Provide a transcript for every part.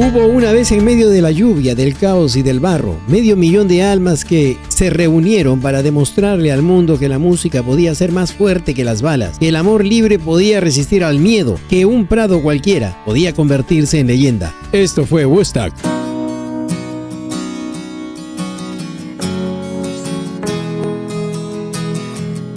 Hubo una vez en medio de la lluvia, del caos y del barro, 500,000 de almas que se reunieron para demostrarle al mundo que la música podía ser más fuerte que las balas, que el amor libre podía resistir al miedo, que un prado cualquiera podía convertirse en leyenda. Esto fue Woodstock.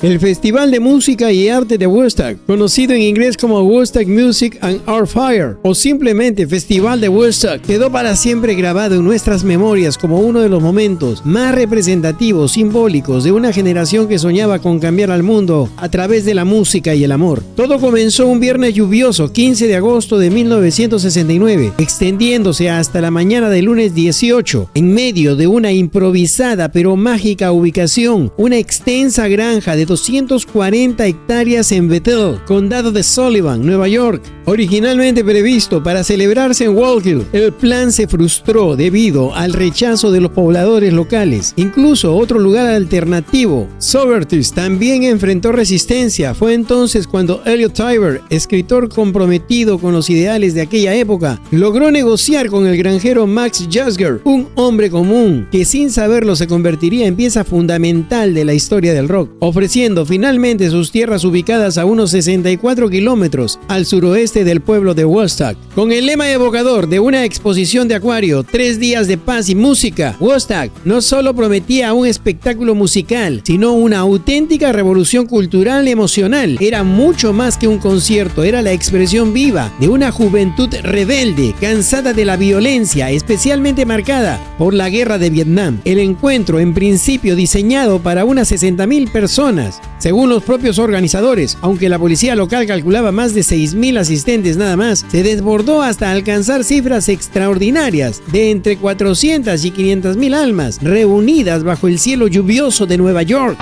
El Festival de Música y Arte de Woodstock, conocido en inglés como Woodstock Music and Art Fair o simplemente Festival de Woodstock, quedó para siempre grabado en nuestras memorias como uno de los momentos más representativos, simbólicos de una generación que soñaba con cambiar al mundo a través de la música y el amor. Todo comenzó un viernes lluvioso, 15 de agosto de 1969, extendiéndose hasta la mañana del lunes 18, en medio de una improvisada pero mágica ubicación, una extensa granja de 240 hectáreas en Bethel, condado de Sullivan, Nueva York. Originalmente previsto para celebrarse en Wallkill, el plan se frustró debido al rechazo de los pobladores locales. Incluso otro lugar alternativo, Sowertis, también enfrentó resistencia. Fue entonces cuando Elliot Tiber, escritor comprometido con los ideales de aquella época, logró negociar con el granjero Max Yasgur, un hombre común que sin saberlo se convertiría en pieza fundamental de la historia del rock, ofreciendo finalmente sus tierras ubicadas a unos 64 kilómetros al suroeste del pueblo de Woodstock. Con el lema evocador de una exposición de acuario, 3 días de paz y música, Woodstock no solo prometía un espectáculo musical, sino una auténtica revolución cultural y emocional. Era mucho más que un concierto, era la expresión viva de una juventud rebelde, cansada de la violencia, especialmente marcada por la guerra de Vietnam. El encuentro, en principio diseñado para unas 60,000 personas, según los propios organizadores, aunque la policía local calculaba más de 6,000 asistentes nada más, se desbordó hasta alcanzar cifras extraordinarias de entre 400 y 500,000 almas reunidas bajo el cielo lluvioso de Nueva York.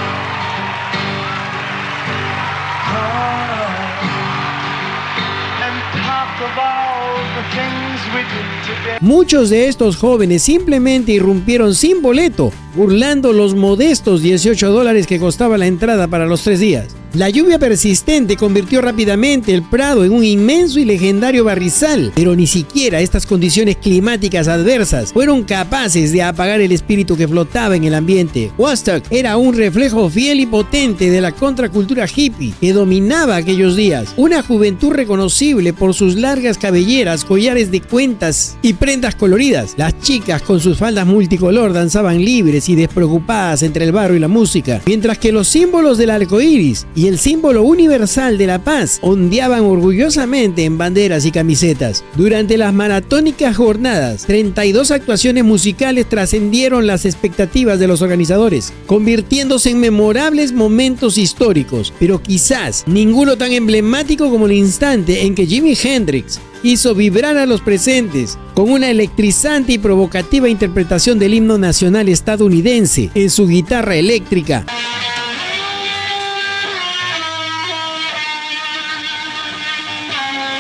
Muchos de estos jóvenes simplemente irrumpieron sin boleto, burlando los modestos $18 que costaba la entrada para los 3 días. La lluvia persistente convirtió rápidamente el prado en un inmenso y legendario barrizal, pero ni siquiera estas condiciones climáticas adversas fueron capaces de apagar el espíritu que flotaba en el ambiente. Woodstock era un reflejo fiel y potente de la contracultura hippie que dominaba aquellos días. Una juventud reconocible por sus largas cabelleras, collares de cuentas y prendas coloridas. Las chicas con sus faldas multicolor danzaban libres y despreocupadas entre el barro y la música, mientras que los símbolos del arco iris y el símbolo universal de la paz ondeaban orgullosamente en banderas y camisetas. Durante las maratónicas jornadas, 32 actuaciones musicales trascendieron las expectativas de los organizadores, convirtiéndose en memorables momentos históricos, pero quizás ninguno tan emblemático como el instante en que Jimi Hendrix hizo vibrar a los presentes con una electrizante y provocativa interpretación del himno nacional estadounidense en su guitarra eléctrica.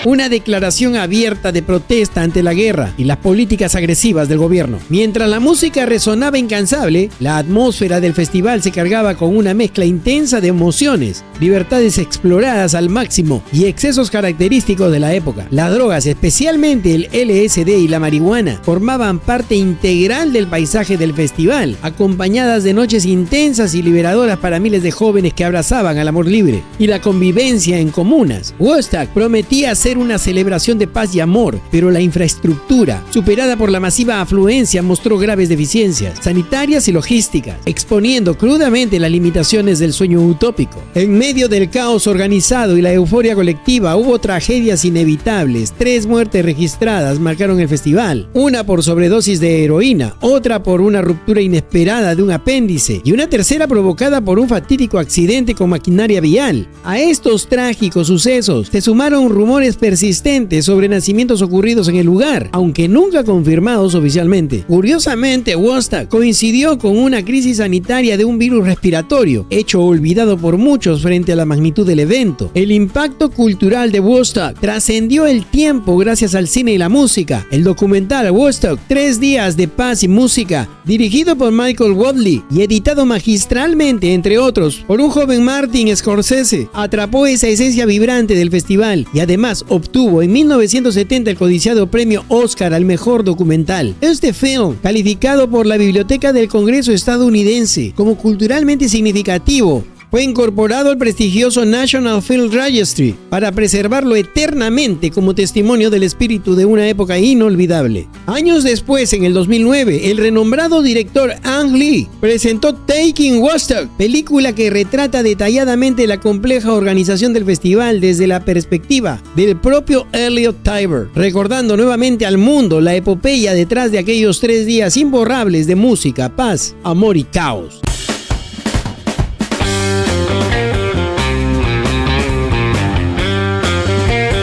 Una declaración abierta de protesta ante la guerra y las políticas agresivas del gobierno. Mientras la música resonaba incansable, la atmósfera del festival se cargaba con una mezcla intensa de emociones, libertades exploradas al máximo y excesos característicos de la época. Las drogas, especialmente el LSD y la marihuana, formaban parte integral del paisaje del festival, acompañadas de noches intensas y liberadoras para miles de jóvenes que abrazaban al amor libre y la convivencia en comunas. Woodstock prometía ser una celebración de paz y amor, pero la infraestructura, superada por la masiva afluencia, mostró graves deficiencias sanitarias y logísticas, exponiendo crudamente las limitaciones del sueño utópico. En medio del caos organizado y la euforia colectiva, hubo tragedias inevitables. 3 muertes registradas marcaron el festival, una por sobredosis de heroína, otra por una ruptura inesperada de un apéndice y una tercera provocada por un fatídico accidente con maquinaria vial. A estos trágicos sucesos se sumaron rumores persistentes sobre nacimientos ocurridos en el lugar, aunque nunca confirmados oficialmente. Curiosamente, Woodstock coincidió con una crisis sanitaria de un virus respiratorio, hecho olvidado por muchos frente a la magnitud del evento. El impacto cultural de Woodstock trascendió el tiempo gracias al cine y la música. El documental Woodstock, 3 días de paz y música, dirigido por Michael Wadley y editado magistralmente, entre otros, por un joven Martin Scorsese, atrapó esa esencia vibrante del festival y además obtuvo en 1970 el codiciado premio Oscar al mejor documental. Este film, calificado por la Biblioteca del Congreso estadounidense como culturalmente significativo, fue incorporado al prestigioso National Film Registry para preservarlo eternamente como testimonio del espíritu de una época inolvidable. Años después, en el 2009, el renombrado director Ang Lee presentó Taking Woodstock, película que retrata detalladamente la compleja organización del festival desde la perspectiva del propio Elliot Tiber, recordando nuevamente al mundo la epopeya detrás de aquellos 3 días imborrables de música, paz, amor y caos.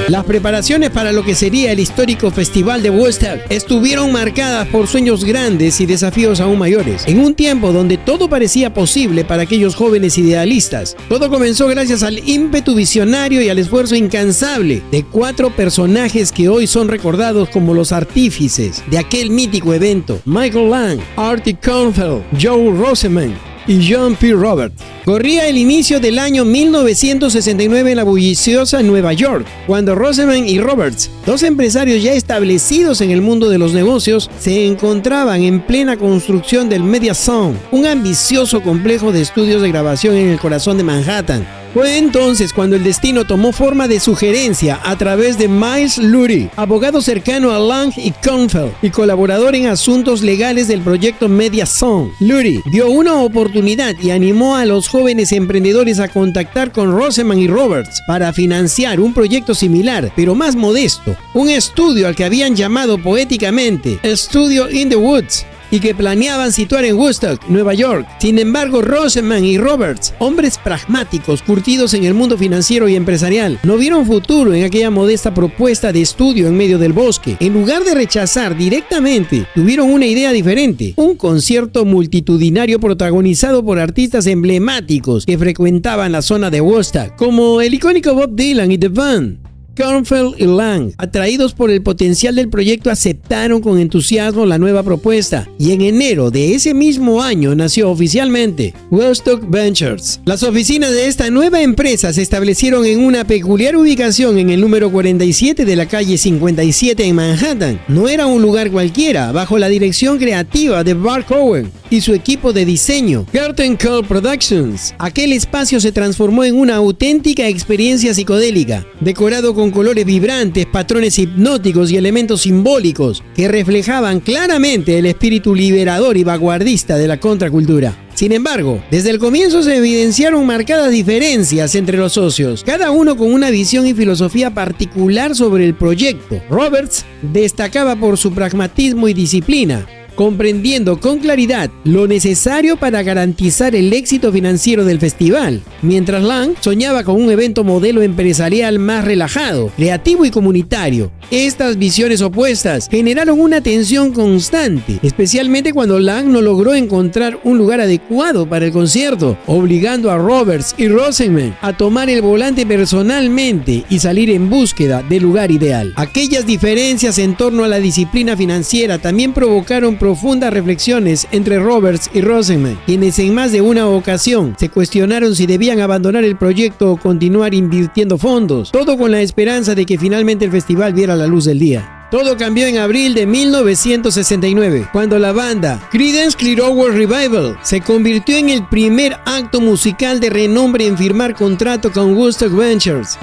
Las preparaciones para lo que sería el histórico Festival de Woodstock estuvieron marcadas por sueños grandes y desafíos aún mayores. En un tiempo donde todo parecía posible para aquellos jóvenes idealistas, todo comenzó gracias al ímpetu visionario y al esfuerzo incansable de 4 personajes que hoy son recordados como los artífices de aquel mítico evento: Michael Lang, Artie Kornfeld, Joe Rosenman y John P. Roberts. Corría el inicio del año 1969 en la bulliciosa Nueva York, cuando Rosenman y Roberts, 2 empresarios ya establecidos en el mundo de los negocios, se encontraban en plena construcción del Media Sound, un ambicioso complejo de estudios de grabación en el corazón de Manhattan. Fue entonces cuando el destino tomó forma de sugerencia a través de Miles Lurie, abogado cercano a Lang y Kornfeld y colaborador en asuntos legales del proyecto Media Sound. Lurie dio una oportunidad y animó a los jóvenes emprendedores a contactar con Rosenman y Roberts para financiar un proyecto similar, pero más modesto, un estudio al que habían llamado poéticamente Studio in the Woods, y que planeaban situar en Woodstock, Nueva York. Sin embargo, Rosenman y Roberts, hombres pragmáticos curtidos en el mundo financiero y empresarial, no vieron futuro en aquella modesta propuesta de estudio en medio del bosque. En lugar de rechazar directamente, tuvieron una idea diferente: un concierto multitudinario protagonizado por artistas emblemáticos que frecuentaban la zona de Woodstock, como el icónico Bob Dylan y The Band. Kornfeld y Lang, atraídos por el potencial del proyecto, aceptaron con entusiasmo la nueva propuesta, y en enero de ese mismo año nació oficialmente Woodstock Ventures. Las oficinas de esta nueva empresa se establecieron en una peculiar ubicación en el número 47 de la calle 57 en Manhattan. No era un lugar cualquiera, bajo la dirección creativa de Bart Cohen y su equipo de diseño, Curtain Call Productions. Aquel espacio se transformó en una auténtica experiencia psicodélica, decorado con colores vibrantes, patrones hipnóticos y elementos simbólicos que reflejaban claramente el espíritu liberador y vanguardista de la contracultura. Sin embargo, desde el comienzo se evidenciaron marcadas diferencias entre los socios, cada uno con una visión y filosofía particular sobre el proyecto. Roberts destacaba por su pragmatismo y disciplina, comprendiendo con claridad lo necesario para garantizar el éxito financiero del festival, mientras Lang soñaba con un evento modelo empresarial más relajado, creativo y comunitario. Estas visiones opuestas generaron una tensión constante, especialmente cuando Lang no logró encontrar un lugar adecuado para el concierto, obligando a Roberts y Rosenman a tomar el volante personalmente y salir en búsqueda del lugar ideal. Aquellas diferencias en torno a la disciplina financiera también provocaron profundas reflexiones entre Roberts y Rosenman, quienes en más de una ocasión se cuestionaron si debían abandonar el proyecto o continuar invirtiendo fondos, todo con la esperanza de que finalmente el festival viera la luz del día. Todo cambió en abril de 1969, cuando la banda Creedence Clearwater Revival se convirtió en el primer acto musical de renombre en firmar contrato con Woodstock Ventures.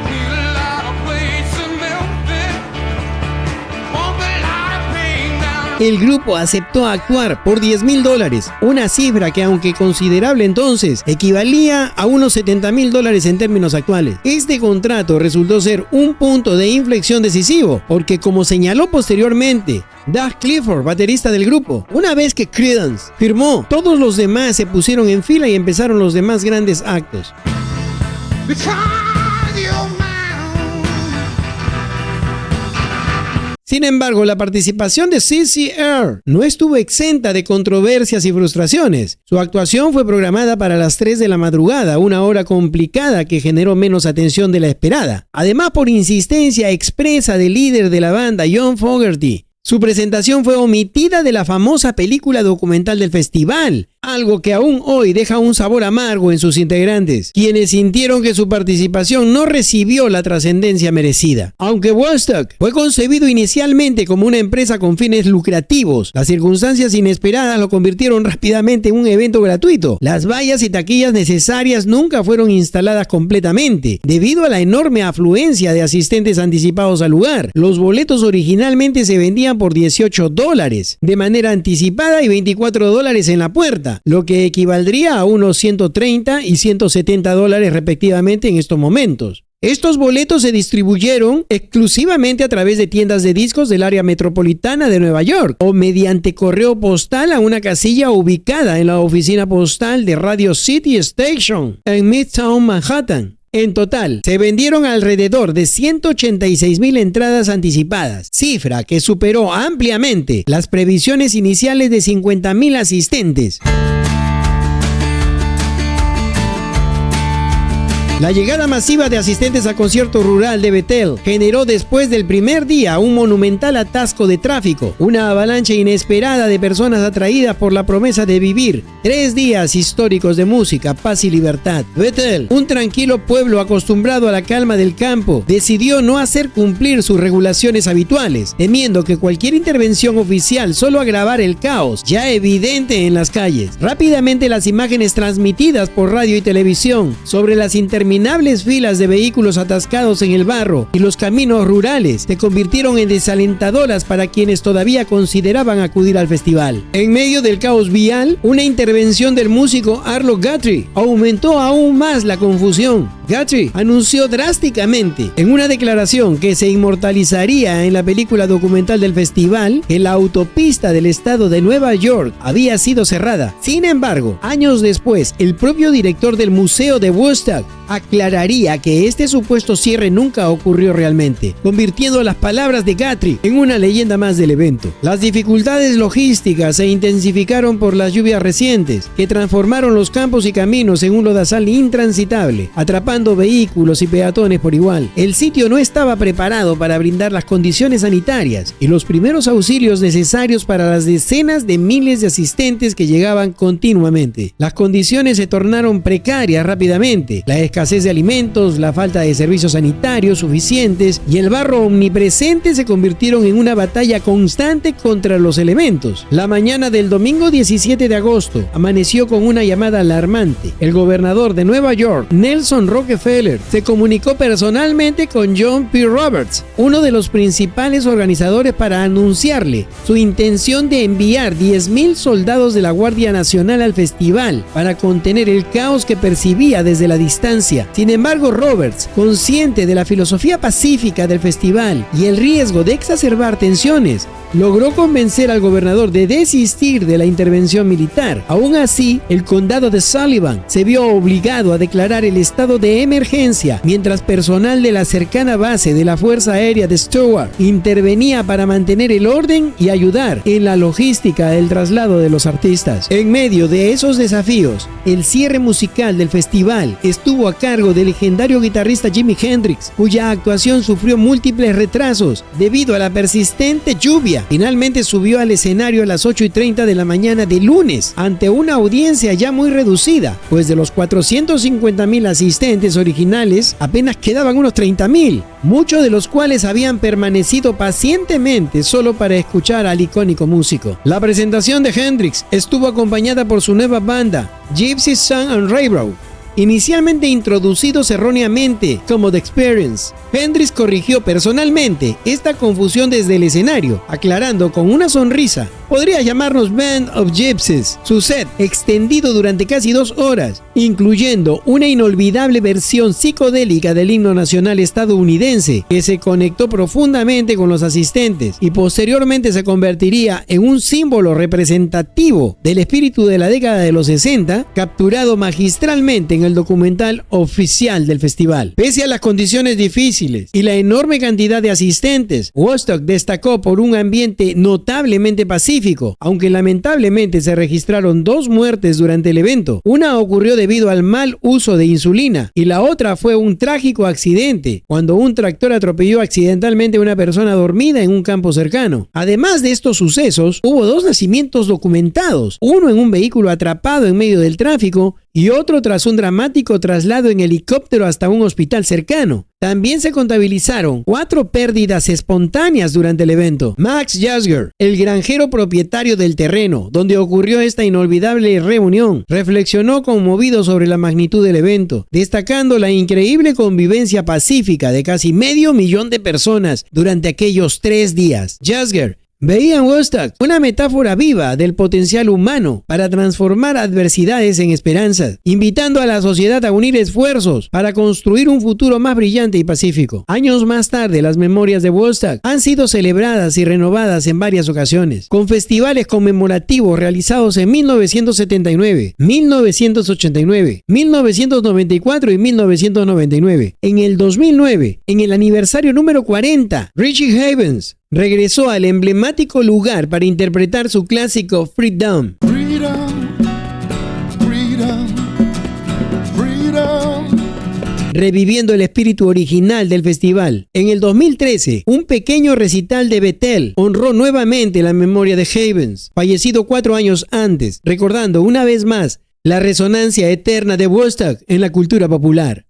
El grupo aceptó actuar por $10,000, una cifra que, aunque considerable entonces, equivalía a unos $70,000 en términos actuales. Este contrato resultó ser un punto de inflexión decisivo, porque, como señaló posteriormente Doug Clifford, baterista del grupo, una vez que Creedence firmó, todos los demás se pusieron en fila y empezaron los demás grandes actos. Sin embargo, la participación de CCR no estuvo exenta de controversias y frustraciones. Su actuación fue programada para las 3 de la madrugada, una hora complicada que generó menos atención de la esperada. Además, por insistencia expresa del líder de la banda, John Fogerty, Su presentación fue omitida de la famosa película documental del festival, algo que aún hoy deja un sabor amargo en sus integrantes, quienes sintieron que su participación no recibió la trascendencia merecida. Aunque Woodstock fue concebido inicialmente como una empresa con fines lucrativos, las circunstancias inesperadas lo convirtieron rápidamente en un evento gratuito. Las vallas y taquillas necesarias nunca fueron instaladas completamente, debido a la enorme afluencia de asistentes anticipados al lugar. Los boletos originalmente se vendían por $18 de manera anticipada y $24 en la puerta, lo que equivaldría a unos $130 y $170 respectivamente en estos momentos. Estos boletos se distribuyeron exclusivamente a través de tiendas de discos del área metropolitana de Nueva York o mediante correo postal a una casilla ubicada en la oficina postal de Radio City Station en Midtown Manhattan. En total, se vendieron alrededor de 186,000 entradas anticipadas, cifra que superó ampliamente las previsiones iniciales de 50,000 asistentes. La llegada masiva de asistentes al concierto rural de Bethel generó después del primer día un monumental atasco de tráfico, una avalancha inesperada de personas atraídas por la promesa de vivir 3 días históricos de música, paz y libertad. Bethel, un tranquilo pueblo acostumbrado a la calma del campo, decidió no hacer cumplir sus regulaciones habituales, temiendo que cualquier intervención oficial solo agravara el caos ya evidente en las calles. Rápidamente las imágenes transmitidas por radio y televisión sobre las interminables filas de vehículos atascados en el barro y los caminos rurales se convirtieron en desalentadoras para quienes todavía consideraban acudir al festival. En medio del caos vial, una intervención del músico Arlo Guthrie aumentó aún más la confusión. Guthrie anunció drásticamente en una declaración que se inmortalizaría en la película documental del festival que la autopista del estado de Nueva York había sido cerrada. Sin embargo, años después, el propio director del Museo de Woodstock aclararía que este supuesto cierre nunca ocurrió realmente, convirtiendo las palabras de Guthrie en una leyenda más del evento. Las dificultades logísticas se intensificaron por las lluvias recientes, que transformaron los campos y caminos en un lodazal intransitable, atrapando vehículos y peatones por igual. El sitio no estaba preparado para brindar las condiciones sanitarias y los primeros auxilios necesarios para las decenas de miles de asistentes que llegaban continuamente. Las condiciones se tornaron precarias rápidamente. La escasez de alimentos, la falta de servicios sanitarios suficientes y el barro omnipresente se convirtieron en una batalla constante contra los elementos. La mañana del domingo 17 de agosto amaneció con una llamada alarmante. El gobernador de Nueva York, Nelson Rockefeller, se comunicó personalmente con John P. Roberts, uno de los principales organizadores, para anunciarle su intención de enviar 10,000 soldados de la Guardia Nacional al festival para contener el caos que percibía desde la distancia. Sin embargo, Roberts, consciente de la filosofía pacífica del festival y el riesgo de exacerbar tensiones, logró convencer al gobernador de desistir de la intervención militar. Aún así, el condado de Sullivan se vio obligado a declarar el estado de emergencia, mientras personal de la cercana base de la Fuerza Aérea de Stewart intervenía para mantener el orden y ayudar en la logística del traslado de los artistas. En medio de esos desafíos, el cierre musical del festival estuvo a cargo del legendario guitarrista Jimi Hendrix, cuya actuación sufrió múltiples retrasos debido a la persistente lluvia. Finalmente subió al escenario a las 8:30 de la mañana de lunes, ante una audiencia ya muy reducida, pues de los 450,000 asistentes originales apenas quedaban unos 30,000, muchos de los cuales habían permanecido pacientemente solo para escuchar al icónico músico. La presentación de Hendrix estuvo acompañada por su nueva banda, Gypsy Sun and Railroad, inicialmente introducidos erróneamente como The Experience. Hendrix corrigió personalmente esta confusión desde el escenario, aclarando con una sonrisa: podría llamarnos Band of Gypsies. Su set, extendido durante casi 2 horas, incluyendo una inolvidable versión psicodélica del himno nacional estadounidense, que se conectó profundamente con los asistentes y posteriormente se convertiría en un símbolo representativo del espíritu de la década de los 60, capturado magistralmente en el documental oficial del festival. Pese a las condiciones difíciles y la enorme cantidad de asistentes, Woodstock destacó por un ambiente notablemente pacífico, Pacífico, aunque lamentablemente se registraron 2 muertes durante el evento. Una ocurrió debido al mal uso de insulina y la otra fue un trágico accidente, cuando un tractor atropelló accidentalmente a una persona dormida en un campo cercano. Además de estos sucesos, hubo 2 nacimientos documentados, uno en un vehículo atrapado en medio del tráfico y otro tras un dramático traslado en helicóptero hasta un hospital cercano. También se contabilizaron 4 pérdidas espontáneas durante el evento. Max Yasgur, el granjero propietario del terreno donde ocurrió esta inolvidable reunión, reflexionó conmovido sobre la magnitud del evento, destacando la increíble convivencia pacífica de casi 500,000 de personas durante aquellos 3 días. Yasgur veía en Woodstock una metáfora viva del potencial humano para transformar adversidades en esperanzas, invitando a la sociedad a unir esfuerzos para construir un futuro más brillante y pacífico. Años más tarde, las memorias de Woodstock han sido celebradas y renovadas en varias ocasiones, con festivales conmemorativos realizados en 1979, 1989, 1994 y 1999. En el 2009, en el aniversario número 40, Richie Havens regresó al emblemático lugar para interpretar su clásico Freedom. Freedom, freedom, freedom. Reviviendo el espíritu original del festival. En el 2013, un pequeño recital de Bethel honró nuevamente la memoria de Havens, fallecido 4 años antes, recordando una vez más la resonancia eterna de Woodstock en la cultura popular.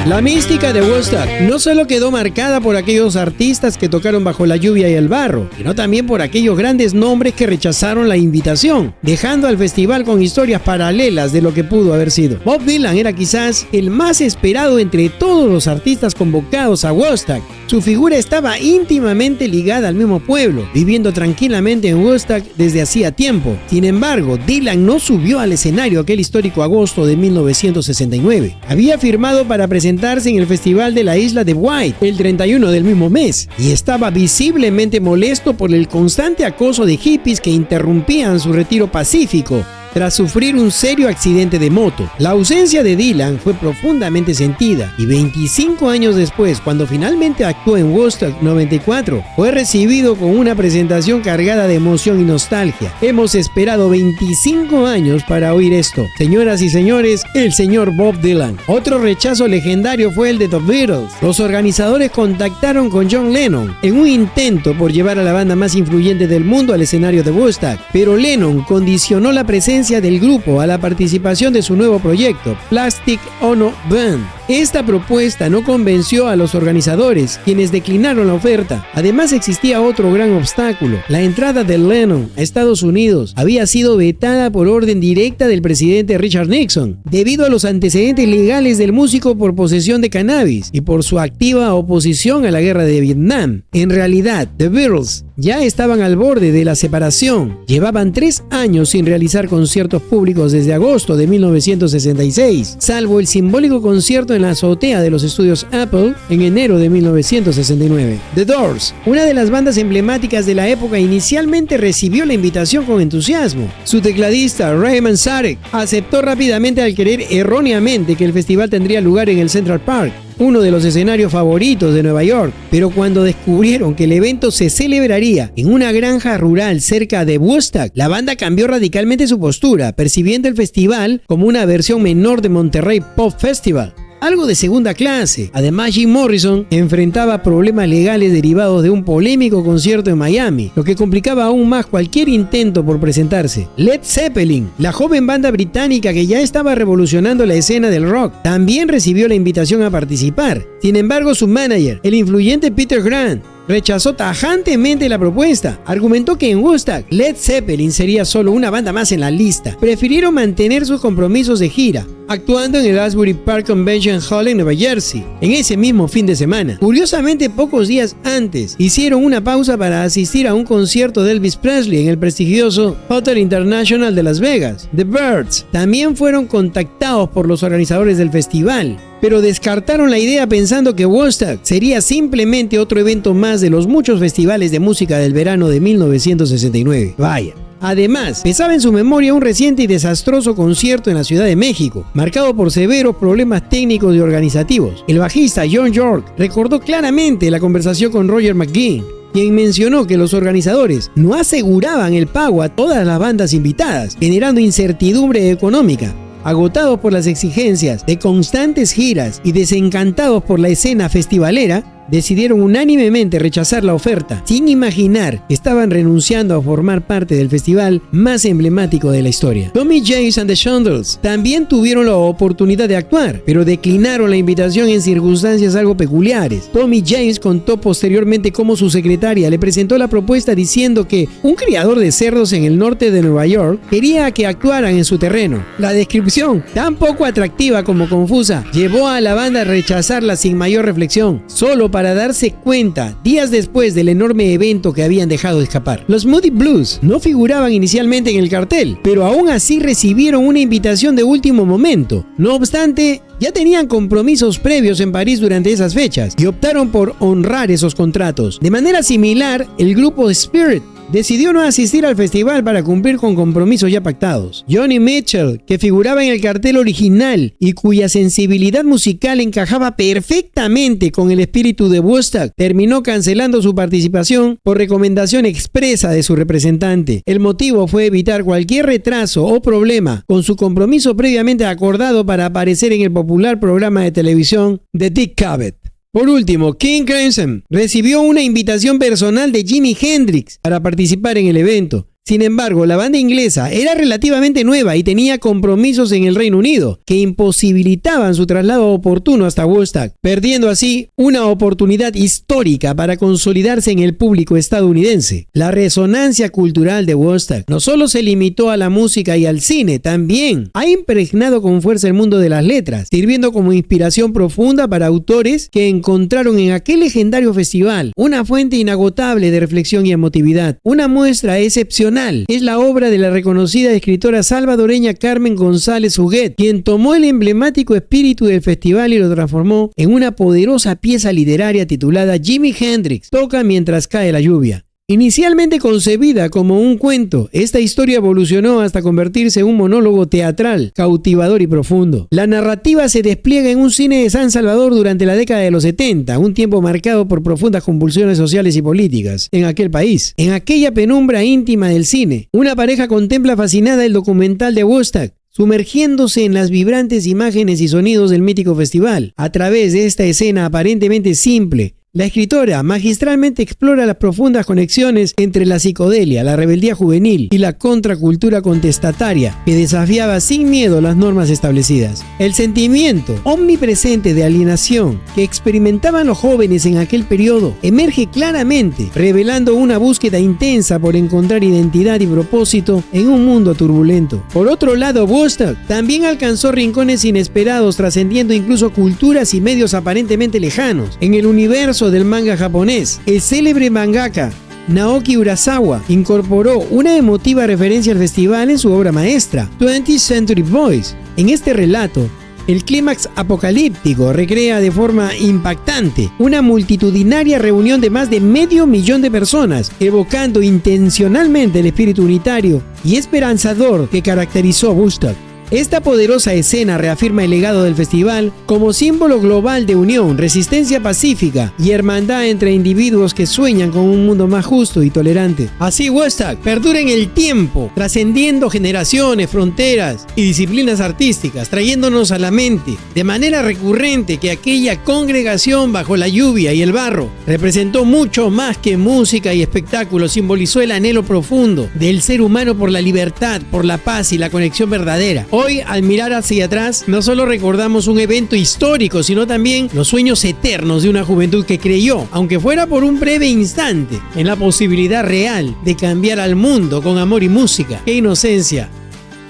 La mística de Woodstock no solo quedó marcada por aquellos artistas que tocaron bajo la lluvia y el barro, sino también por aquellos grandes nombres que rechazaron la invitación, dejando al festival con historias paralelas de lo que pudo haber sido. Bob Dylan era quizás el más esperado entre todos los artistas convocados a Woodstock. Su figura estaba íntimamente ligada al mismo pueblo, viviendo tranquilamente en Woodstock desde hacía tiempo. Sin embargo, Dylan no subió al escenario aquel histórico agosto de 1969. Había firmado para presentarse en el Festival de la Isla de White el 31 del mismo mes y estaba visiblemente molesto por el constante acoso de hippies que interrumpían su retiro pacífico tras sufrir un serio accidente de moto. La ausencia de Dylan fue profundamente sentida y 25 años después, cuando finalmente actuó en Woodstock 94, fue recibido con una presentación cargada de emoción y nostalgia. Hemos esperado 25 años para oír esto. Señoras y señores, el señor Bob Dylan. Otro rechazo legendario fue el de The Beatles. Los organizadores contactaron con John Lennon en un intento por llevar a la banda más influyente del mundo al escenario de Woodstock, pero Lennon condicionó la presencia del grupo a la participación de su nuevo proyecto, Plastic Ono Band. Esta propuesta no convenció a los organizadores, quienes declinaron la oferta. Además, existía otro gran obstáculo. La entrada de Lennon a Estados Unidos había sido vetada por orden directa del presidente Richard Nixon, debido a los antecedentes legales del músico por posesión de cannabis y por su activa oposición a la guerra de Vietnam. En realidad, The Beatles ya estaban al borde de la separación. Llevaban 3 años sin realizar conciertos públicos desde agosto de 1966, salvo el simbólico concierto en la azotea de los estudios Apple en enero de 1969. The Doors, una de las bandas emblemáticas de la época, inicialmente recibió la invitación con entusiasmo. Su tecladista, Ray Manzarek, aceptó rápidamente al creer erróneamente que el festival tendría lugar en el Central Park, uno de los escenarios favoritos de Nueva York, pero cuando descubrieron que el evento se celebraría en una granja rural cerca de Woodstock, la banda cambió radicalmente su postura, percibiendo el festival como una versión menor de Monterrey Pop Festival, algo de segunda clase. Además, Jim Morrison enfrentaba problemas legales derivados de un polémico concierto en Miami, lo que complicaba aún más cualquier intento por presentarse. Led Zeppelin, la joven banda británica que ya estaba revolucionando la escena del rock, también recibió la invitación a participar. Sin embargo, su manager, el influyente Peter Grant, rechazó tajantemente la propuesta. Argumentó que en Woodstock, Led Zeppelin sería solo una banda más en la lista. Prefirieron mantener sus compromisos de gira, actuando en el Asbury Park Convention Hall en Nueva Jersey, en ese mismo fin de semana. Curiosamente, pocos días antes, hicieron una pausa para asistir a un concierto de Elvis Presley en el prestigioso Hotel International de Las Vegas. The Byrds también fueron contactados por los organizadores del festival, pero descartaron la idea pensando que Woodstock sería simplemente otro evento más de los muchos festivales de música del verano de 1969. Vaya. Además, pesaba en su memoria un reciente y desastroso concierto en la Ciudad de México, marcado por severos problemas técnicos y organizativos. El bajista John York recordó claramente la conversación con Roger McGuinn, quien mencionó que los organizadores no aseguraban el pago a todas las bandas invitadas, generando incertidumbre económica. Agotados por las exigencias de constantes giras y desencantados por la escena festivalera, decidieron unánimemente rechazar la oferta, sin imaginar que estaban renunciando a formar parte del festival más emblemático de la historia. Tommy James and the Shondells también tuvieron la oportunidad de actuar, pero declinaron la invitación en circunstancias algo peculiares. Tommy James contó posteriormente cómo su secretaria le presentó la propuesta diciendo que un criador de cerdos en el norte de Nueva York quería que actuaran en su terreno. La descripción, tan poco atractiva como confusa, llevó a la banda a rechazarla sin mayor reflexión, solo para darse cuenta días después del enorme evento que habían dejado escapar. Los Moody Blues no figuraban inicialmente en el cartel, pero aún así recibieron una invitación de último momento. No obstante, ya tenían compromisos previos en París durante esas fechas y optaron por honrar esos contratos. De manera similar, el grupo Spirit decidió no asistir al festival para cumplir con compromisos ya pactados. Johnny Mitchell, que figuraba en el cartel original y cuya sensibilidad musical encajaba perfectamente con el espíritu de Woodstock, terminó cancelando su participación por recomendación expresa de su representante. El motivo fue evitar cualquier retraso o problema con su compromiso previamente acordado para aparecer en el popular programa de televisión The Dick Cavett. Por último, King Crimson recibió una invitación personal de Jimi Hendrix para participar en el evento. Sin embargo, la banda inglesa era relativamente nueva y tenía compromisos en el Reino Unido que imposibilitaban su traslado oportuno hasta Woodstock, perdiendo así una oportunidad histórica para consolidarse en el público estadounidense. La resonancia cultural de Woodstock no solo se limitó a la música y al cine, también ha impregnado con fuerza el mundo de las letras, sirviendo como inspiración profunda para autores que encontraron en aquel legendario festival una fuente inagotable de reflexión y emotividad. Una muestra excepcional es la obra de la reconocida escritora salvadoreña Carmen González Huguet, quien tomó el emblemático espíritu del festival y lo transformó en una poderosa pieza literaria titulada Jimi Hendrix toca mientras cae la lluvia. Inicialmente concebida como un cuento, esta historia evolucionó hasta convertirse en un monólogo teatral, cautivador y profundo. La narrativa se despliega en un cine de San Salvador durante la década de los 70, un tiempo marcado por profundas convulsiones sociales y políticas en aquel país. En aquella penumbra íntima del cine, una pareja contempla fascinada el documental de Woodstock, sumergiéndose en las vibrantes imágenes y sonidos del mítico festival. A través de esta escena aparentemente simple, la escritora magistralmente explora las profundas conexiones entre la psicodelia, la rebeldía juvenil y la contracultura contestataria que desafiaba sin miedo las normas establecidas. El sentimiento omnipresente de alienación que experimentaban los jóvenes en aquel periodo emerge claramente, revelando una búsqueda intensa por encontrar identidad y propósito en un mundo turbulento. Por otro lado, Woodstock también alcanzó rincones inesperados, trascendiendo incluso culturas y medios aparentemente lejanos. En el universo del manga japonés, el célebre mangaka Naoki Urasawa incorporó una emotiva referencia al festival en su obra maestra, 20th Century Boys. En este relato, el clímax apocalíptico recrea de forma impactante una multitudinaria reunión de más de 500,000 de personas, evocando intencionalmente el espíritu unitario y esperanzador que caracterizó a Woodstock. Esta poderosa escena reafirma el legado del festival como símbolo global de unión, resistencia pacífica y hermandad entre individuos que sueñan con un mundo más justo y tolerante. Así Woodstock perdura en el tiempo, trascendiendo generaciones, fronteras y disciplinas artísticas, trayéndonos a la mente de manera recurrente que aquella congregación bajo la lluvia y el barro representó mucho más que música y espectáculo, simbolizó el anhelo profundo del ser humano por la libertad, por la paz y la conexión verdadera. Hoy, al mirar hacia atrás, no solo recordamos un evento histórico, sino también los sueños eternos de una juventud que creyó, aunque fuera por un breve instante, en la posibilidad real de cambiar al mundo con amor y música. ¡Qué inocencia!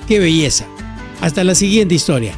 ¡Qué belleza! Hasta la siguiente historia.